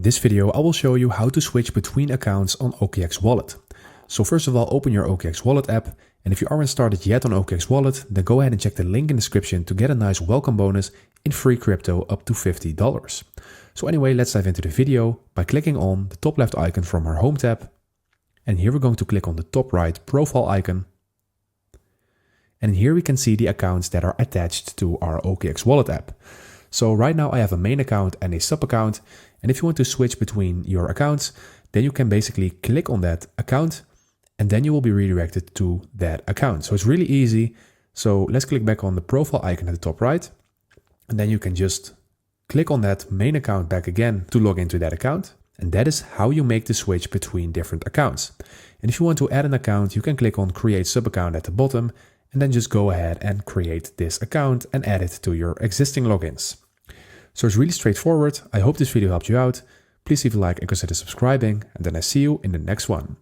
In this video, I will show you how to switch between accounts on OKX Wallet. So first of all, open your OKX Wallet app. And if you aren't started yet on OKX Wallet, then go ahead and check the link in the description to get a nice welcome bonus in free crypto up to $50. So anyway, let's dive into the video by clicking on the top left icon from our home tab. And here we're going to click on the top right profile icon. And here we can see the accounts that are attached to our OKX Wallet app. So right now I have a main account and a sub account. And if you want to switch between your accounts, then you can basically click on that account and then you will be redirected to that account. So it's really easy. So let's click back on the profile icon at the top right. And then you can just click on that main account back again to log into that account. And that is how you make the switch between different accounts. And if you want to add an account, you can click on create sub account at the bottom and then just go ahead and create this account and add it to your existing logins. So it's really straightforward. I hope this video helped you out. Please leave a like and consider subscribing, and then I see you in the next one.